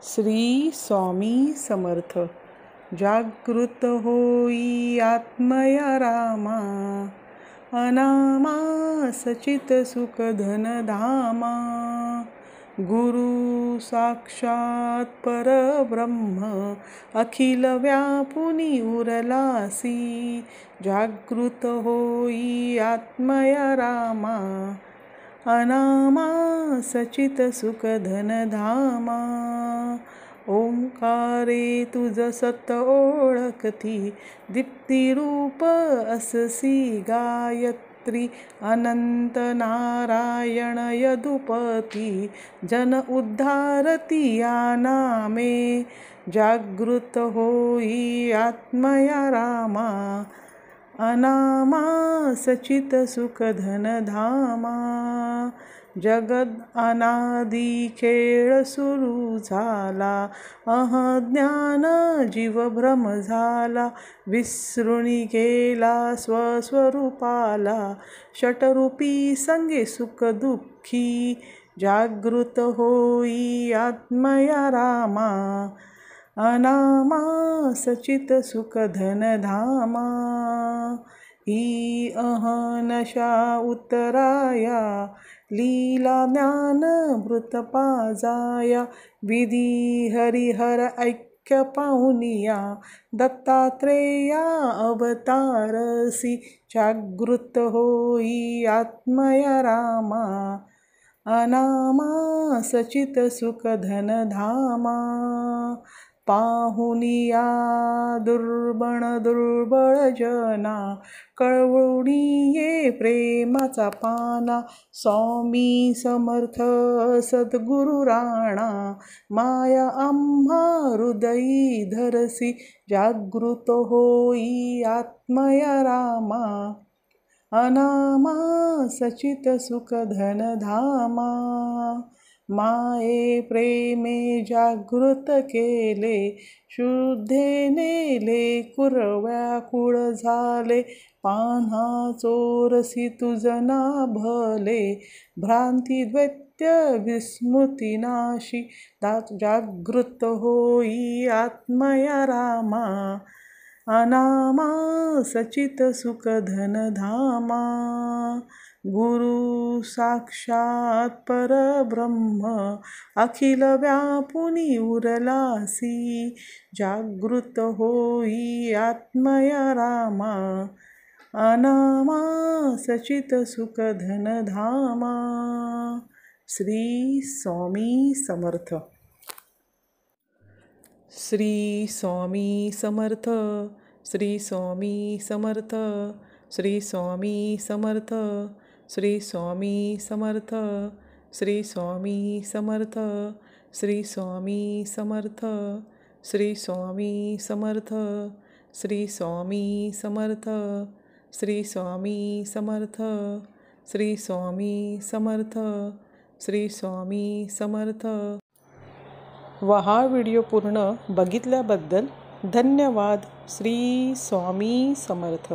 श्री स्वामी समर्थ. जागृत होई आत्मया रामा, अनामा सचित सुख धन धामा. गुरु साक्षात परब्रह्म, अखिल व्यापुनी उरलासी. जागृत होई आत्मया रामा, अनामा सचित सुख धन धामा. ओंकारे तुझ सत ओळखती, दीप्तिरूप अससी गायत्री. अनंत नारायण यदुपती, जन उद्धारती या नामे. जागृत होई आत्मया रामा, अनामा सचित सुख धन धामा. जगद अनादि खेळ सुरू झाला, अज्ञान जीव भ्रम झाला. विसरुनी गेला स्वस्वरूपाला, षटरूपी संगे सुख दुःखी. जागृत होई आत्मया रामा, अनामा सचित सुख धन धामा. ही अहनशा उतराया, लीला ज्ञान मृत पाजाया. विधी हरिहर ऐक्य पाहुनिया, दत्तात्रेया अवतारसी. जागृत होई आत्मया रामा, अनामा सचित सुख धन धामा. पाहुनिया दुर्बळ जना, कळवळूनी ये प्रेमाचा पाना. स्वामी समर्थ सद्गुरु राणा, माया आम्हा हृदयी धरसी. जागृत होई आत्मया रामा, अनामा सचित सुख धन धामा. माये प्रेमे जागृत केले, शुद्धे नेले कुरव्याकुळ झाले. पान्हा चोरसी तुझ ना भले, भ्रांती द्वैत्य विस्मृती नाशी. जागृत होई आत्मया रामा, अनामा सचित सुख धन धामा. गुरु साक्षात परब्रह्म, अखिल व्यापुनी उरलासी. जागृत होई आत्मया रामा, अनामा सचित सुख धन धामा. श्री स्वामी समर्थ. श्री स्वामी समर्थ. श्री स्वामी समर्थ. श्री स्वामी समर्थ. श्री स्वामी समर्थ. श्री स्वामी समर्थ. श्री स्वामी समर्थ. श्री स्वामी समर्थ. श्री स्वामी समर्थ. श्री स्वामी समर्थ. श्री स्वामी समर्थ. श्री स्वामी समर्थ. व हा व्हिडिओ पूर्ण बघितल्याबद्दल धन्यवाद. श्री स्वामी समर्थ.